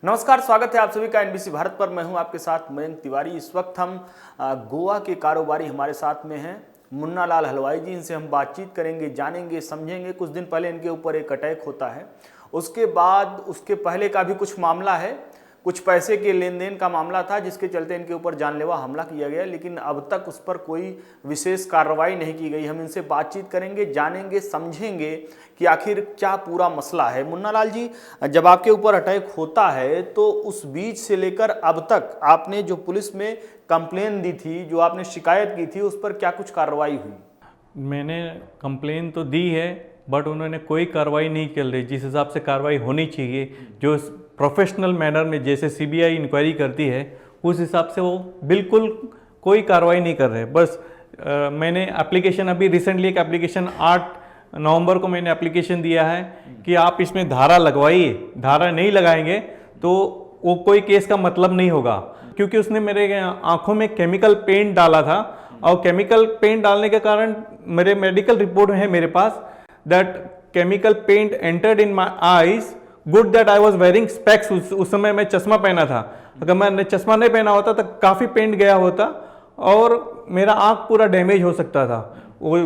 नमस्कार, स्वागत है आप सभी का एनबीसी भारत पर। मैं हूं आपके साथ मयंक तिवारी। इस वक्त हम गोवा के कारोबारी हमारे साथ में हैं मुन्ना लाल हलवाई जी। इनसे हम बातचीत करेंगे, जानेंगे, समझेंगे। कुछ दिन पहले इनके ऊपर एक अटैक होता है, उसके बाद उसके पहले का भी कुछ मामला है, कुछ पैसे के लेन देन का मामला था जिसके चलते इनके ऊपर जानलेवा हमला किया गया, लेकिन अब तक उस पर कोई विशेष कार्रवाई नहीं की गई। हम इनसे बातचीत करेंगे, जानेंगे, समझेंगे कि आखिर क्या पूरा मसला है। मुन्ना लाल जी, जब आपके ऊपर अटैक होता है तो उस बीच से लेकर अब तक आपने जो पुलिस में कंप्लेन दी थी, जो आपने शिकायत की थी, उस पर क्या कुछ कार्रवाई हुई? मैंने कंप्लेन तो दी है, बट उन्होंने कोई कार्रवाई नहीं कर रही जिस हिसाब से कार्रवाई होनी चाहिए। जो प्रोफेशनल मैनर में जैसे सीबीआई इंक्वायरी करती है उस हिसाब से वो बिल्कुल कोई कार्रवाई नहीं कर रहे। बस मैंने एप्लीकेशन अभी रिसेंटली एक एप्लीकेशन 8 नवंबर को मैंने एप्लीकेशन दिया है कि आप इसमें धारा लगवाइए। धारा नहीं लगाएंगे तो वो कोई केस का मतलब नहीं होगा, क्योंकि उसने मेरे आंखों में केमिकल पेंट डाला था और केमिकल पेंट डालने के कारण मेरे मेडिकल रिपोर्ट है मेरे पास that chemical paint entered in my eyes. Good that I was wearing specs. उस समय मैं चश्मा पहना था। अगर मैंने चश्मा नहीं पहना होता तो काफ़ी पेंट गया होता और मेरा आंख पूरा डैमेज हो सकता था। वो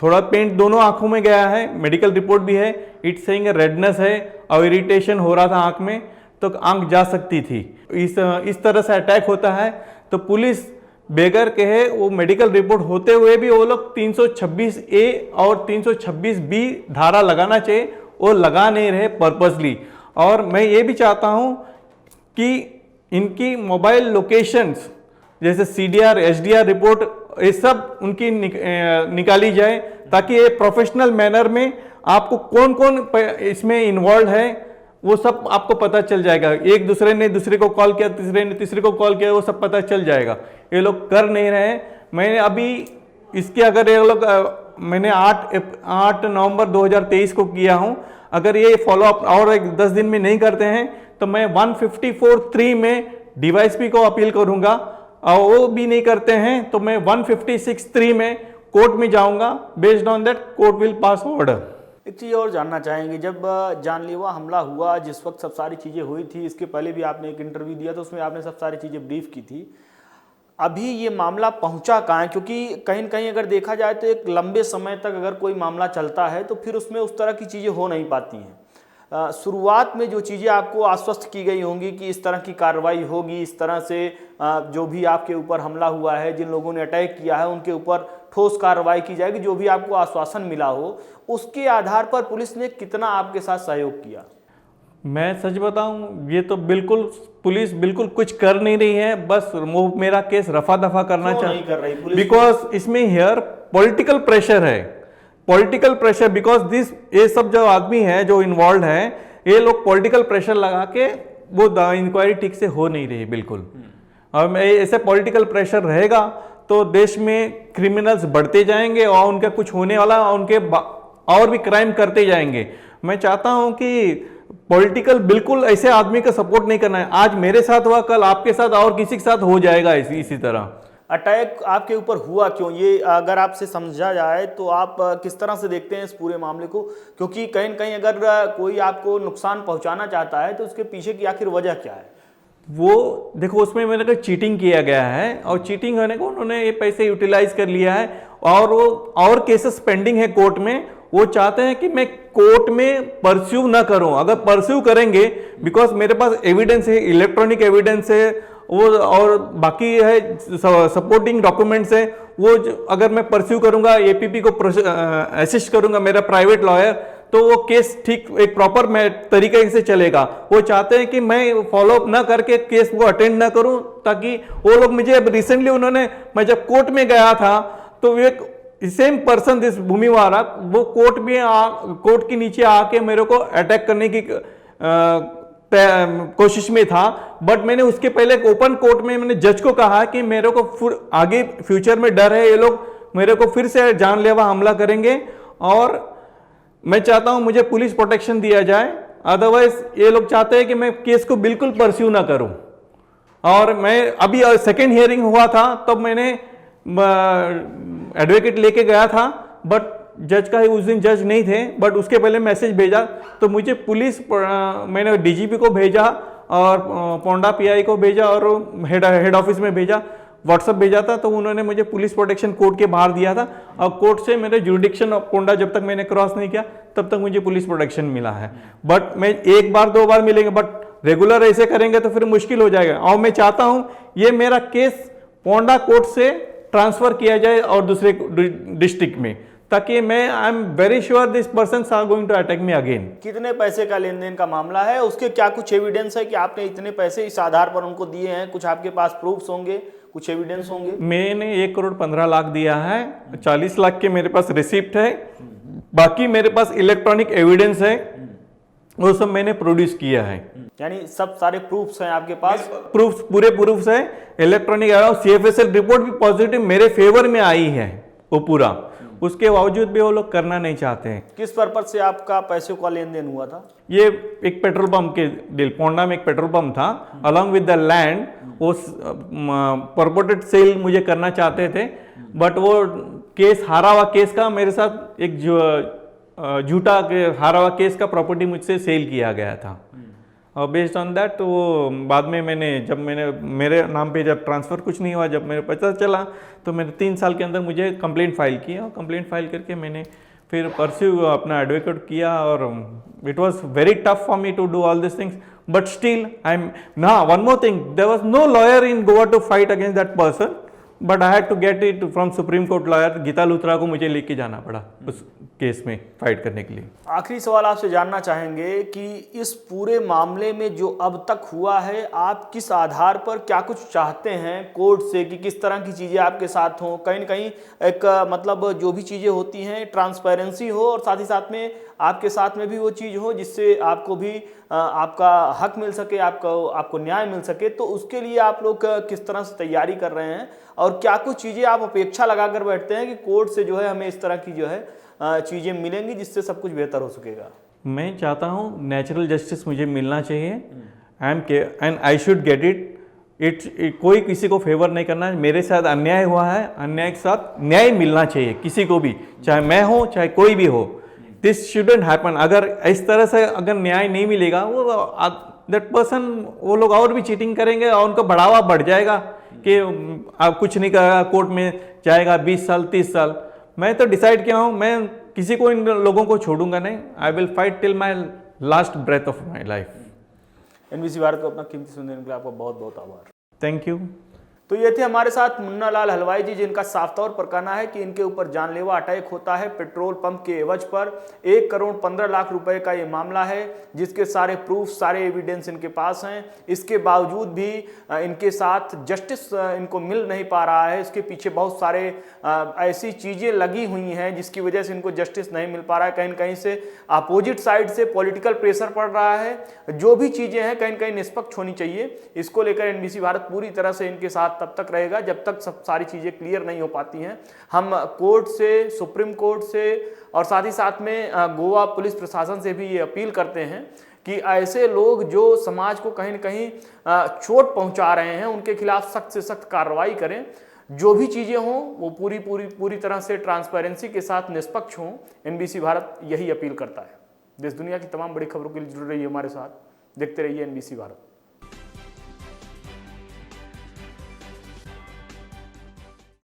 थोड़ा पेंट दोनों आंखों में गया है, मेडिकल रिपोर्ट भी है। इट्स सेइंग रेडनेस है और इरिटेशन हो रहा था आंख में, तो आंख जा सकती थी। इस तरह से अटैक होता है तो पुलिस बेगर के है, वो मेडिकल रिपोर्ट होते हुए भी वो लोग 326A और 326B धारा लगाना चाहिए, वो लगा नहीं रहे पर्पसली। और मैं ये भी चाहता हूँ कि इनकी मोबाइल लोकेशंस जैसे CDR SDR रिपोर्ट ये सब उनकी निकाली जाए, ताकि ये प्रोफेशनल मैनर में आपको कौन कौन इसमें इन्वॉल्व है वो सब आपको पता चल जाएगा। एक दूसरे ने दूसरे को कॉल किया, तीसरे ने तीसरे को कॉल किया, वो सब पता चल जाएगा। ये लोग कर नहीं रहे। मैंने अभी इसके अगर ये लोग मैंने 8 नवंबर 2023 को किया हूँ। अगर ये फॉलोअप और 10 दिन में नहीं करते हैं तो मैं 154(3) में DYSP को अपील करूँगा, और वो भी नहीं करते हैं तो मैं 156(3) में कोर्ट में जाऊँगा। Based on that court will pass order. एक चीज़ और जानना चाहेंगे, जब जानलेवा हमला हुआ, जिस वक्त सब सारी चीज़ें हुई थी, इसके पहले भी आपने एक इंटरव्यू दिया था, उसमें आपने सब सारी चीज़ें ब्रीफ की थी। अभी ये मामला पहुंचा कहाँ है? क्योंकि कहीं न कहीं अगर देखा जाए तो एक लंबे समय तक अगर कोई मामला चलता है तो फिर उसमें उस तरह की चीज़ें हो नहीं पाती हैं। शुरुआत में जो चीज़ें आपको आश्वस्त की गई होंगी कि इस तरह की कार्रवाई होगी, इस तरह से जो भी आपके ऊपर हमला हुआ है, जिन लोगों ने अटैक किया है, उनके ऊपर ठोस कार्रवाई की जाएगी, जो भी आपको आश्वासन मिला हो, उसके आधार पर पुलिस ने कितना आपके साथ सहयोग किया? मैं सच बताऊं, ये तो बिल्कुल पुलिस बिल्कुल कुछ कर नहीं रही है। बस वो मेरा केस रफा दफा करना चाहती, बिकॉज इसमें हियर पॉलिटिकल प्रेशर है। पॉलिटिकल प्रेशर बिकॉज दिस ये सब जो आदमी है जो इन्वॉल्व है, ये लोग पॉलिटिकल प्रेशर लगा के वो इंक्वायरी ठीक से हो नहीं रही बिल्कुल। और ऐसे पॉलिटिकल प्रेशर रहेगा तो देश में क्रिमिनल्स बढ़ते जाएंगे और उनका कुछ होने वाला, उनके और भी क्राइम करते जाएंगे। मैं चाहता हूं कि पॉलिटिकल बिल्कुल ऐसे आदमी का सपोर्ट नहीं करना है। आज मेरे साथ हुआ, कल आपके साथ और किसी के साथ हो जाएगा इसी तरह। अटैक आपके ऊपर हुआ क्यों, ये अगर आपसे समझा जाए तो आप किस तरह से देखते हैं इस पूरे मामले को? क्योंकि कहीं न कहीं अगर कोई आपको नुकसान पहुंचाना चाहता है तो उसके पीछे की आखिर वजह क्या है? वो देखो, उसमें मैंने कहा चीटिंग किया गया है और चीटिंग होने को उन्होंने ये पैसे यूटिलाइज कर लिया है और वो और केसेस पेंडिंग है कोर्ट में। वो चाहते हैं कि मैं कोर्ट में परस्यू ना करूं। अगर परस्यू करेंगे, बिकॉज मेरे पास एविडेंस है, इलेक्ट्रॉनिक एविडेंस है वो, और बाकी है सपोर्टिंग डॉक्यूमेंट्स है वो। अगर मैं परस्यू करूंगा, APP को असिस्ट करूंगा, मेरा प्राइवेट लॉयर, तो वो केस ठीक एक प्रॉपर तरीके से चलेगा। वो चाहते हैं कि मैं फॉलोअप ना करके केस को अटेंड ना करूं, ताकि वो लोग मुझे अब रिसेंटली मैं जब कोर्ट में गया था तो एक सेम पर्सन दिस भूमिवारा वो कोर्ट के नीचे आके मेरे को अटैक करने की कोशिश में था। बट मैंने उसके पहले ओपन कोर्ट में मैंने जज को कहा कि मेरे को आगे फ्यूचर में डर है, ये लोग मेरे को फिर से जानलेवा हमला करेंगे और मैं चाहता हूं मुझे पुलिस प्रोटेक्शन दिया जाए। अदरवाइज ये लोग चाहते हैं कि मैं केस को बिल्कुल परस्यू ना करूं। और मैं अभी सेकेंड हियरिंग हुआ था तब मैंने एडवोकेट लेके गया था, बट जज का उस दिन जज नहीं थे, बट उसके पहले मैसेज भेजा तो मुझे पुलिस मैंने DGP को भेजा और पोंडा पीआई को भेजा और हेड ऑफिस में भेजा, व्हाट्सएप भेजा था, तो उन्होंने मुझे पुलिस प्रोटेक्शन कोर्ट के बाहर दिया था। और कोर्ट से मेरे जुरिडिक्शन ऑफ पोंडा जब तक मैंने क्रॉस नहीं किया तब तक मुझे पुलिस प्रोटेक्शन मिला है। बट मैं एक बार दो बार मिलेंगे, बट रेगुलर ऐसे करेंगे तो फिर मुश्किल हो जाएगा। और मैं चाहता हूं ये मेरा केस पोंडा कोर्ट से ट्रांसफर किया जाए और दूसरे डिस्ट्रिक्ट में, ताकि मैं I am very sure this person are going to attack me again. कितने पैसे का लेन देन का मामला है, उसके क्या कुछ एविडेंस है कि आपने इतने पैसे इस आधार पर उनको दिए हैं? कुछ आपके पास प्रूफ्स होंगे, कुछ एविडेंस होंगे? मैंने 1,15,00,000 दिया है, 40 लाख के मेरे पास रिसिप्ट है, बाकी मेरे पास इलेक्ट्रॉनिक एविडेंस है, वो सब मैंने प्रोड्यूस किया है। यानी सब सारे प्रूफ्स हैं आपके पास? प्रूफ्स, पूरे प्रूफ्स है, इलेक्ट्रॉनिक। CFSL रिपोर्ट भी पॉजिटिव मेरे फेवर में आई है वो पूरा, उसके बावजूद भी वो लोग करना नहीं चाहते हैं। किस पर्पज से आपका पैसों का लेन देन हुआ था? ये एक पेट्रोल पंप के डील, पोंडा में एक पेट्रोल पंप था, अलॉन्ग विद द लैंड, वो परपोर्टेड सेल मुझे करना चाहते थे, बट वो केस, हारा हुआ केस का मेरे साथ एक झूठा हारा हुआ केस का प्रॉपर्टी मुझसे सेल किया गया था। और बेस्ड ऑन दैट तो वो बाद में जब मेरे नाम पे जब ट्रांसफ़र कुछ नहीं हुआ, जब मेरे पता चला तो मैंने 3 साल के अंदर मुझे कंप्लेंट फाइल किया, और कंप्लेंट फाइल करके मैंने फिर परस्यू अपना एडवोकेट किया, और it was very tough for me to do all this things, but still I am ना one more thing, there was no lawyer in Goa to fight against that person, but I had to get it from supreme court lawyer Geeta Luthra को मुझे लेके जाना पड़ा उस case में fight करने के लिए। आखिरी सवाल आपसे जानना चाहेंगे कि इस पूरे मामले में जो अब तक हुआ है, आप किस आधार पर क्या कुछ चाहते हैं कोर्ट से कि किस तरह की चीज़ें आपके साथ हों? कहीं न कहीं एक मतलब जो भी चीज़ें होती हैं ट्रांसपेरेंसी हो, और साथ ही साथ में आपके साथ में भी वो चीज़ हो जिससे आपको भी आपका हक मिल सके, आपको न्याय मिल सके। तो उसके लिए आप लोग किस तरह से तैयारी कर रहे हैं, और क्या कुछ चीज़ें आप अपेक्षा लगा कर बैठते हैं कि कोर्ट से जो है हमें इस तरह की जो है चीज़ें मिलेंगी जिससे सब कुछ बेहतर हो सकेगा? मैं चाहता हूँ नेचुरल जस्टिस मुझे मिलना चाहिए, and I should get it. कोई किसी को फेवर नहीं करना है, मेरे साथ अन्याय हुआ है, अन्याय के साथ न्याय मिलना चाहिए किसी को भी, चाहे मैं हो चाहे कोई भी हो। This shouldn't happen. अगर इस तरह से अगर न्याय नहीं मिलेगा, वो दैट पर्सन, वो लोग और भी चीटिंग करेंगे और उनका बढ़ावा बढ़ जाएगा कि आप कुछ नहीं करेगा, कोर्ट में जाएगा 20 साल 30 साल। मैं तो डिसाइड किया हूँ, मैं किसी को, इन लोगों को छोड़ूंगा नहीं। I will fight till my last breath of my life. NBC Bharat को अपना कीमती समय देने के लिए आपका बहुत बहुत आभार। Thank you. तो ये थे हमारे साथ मुन्ना लाल हलवाई जी, जिनका साफ तौर पर कहना है कि इनके ऊपर जानलेवा अटैक होता है पेट्रोल पंप के एवज पर। 1,15,00,000 रुपए का ये मामला है, जिसके सारे प्रूफ, सारे एविडेंस इनके पास हैं। इसके बावजूद भी इनके साथ जस्टिस इनको मिल नहीं पा रहा है। इसके पीछे बहुत सारे ऐसी चीज़ें लगी हुई हैं जिसकी वजह से इनको जस्टिस नहीं मिल पा रहा है। कहीं न कहीं से अपोजिट साइड से पॉलिटिकल प्रेशर पड़ रहा है। जो भी चीज़ें हैं कहीं न कहीं निष्पक्ष होनी चाहिए। इसको लेकर NBC भारत पूरी तरह से इनके साथ तब तक रहेगा जब तक सब सारी चीज़ें क्लियर नहीं हो पाती हैं। हम कोर्ट से, सुप्रीम कोर्ट से, और साथ ही साथ में गोवा पुलिस प्रशासन से भी ये अपील करते हैं कि ऐसे लोग जो समाज को कहीं न कहीं चोट पहुंचा रहे हैं, उनके खिलाफ सख्त से सख्त कार्रवाई करें। जो भी चीज़ें हों वो पूरी तरह से ट्रांसपेरेंसी के साथ निष्पक्ष हों। NBC भारत यही अपील करता है। देश दुनिया की तमाम बड़ी खबरों के लिए जुड़ रही है हमारे साथ। देखते रहिए NBC भारत।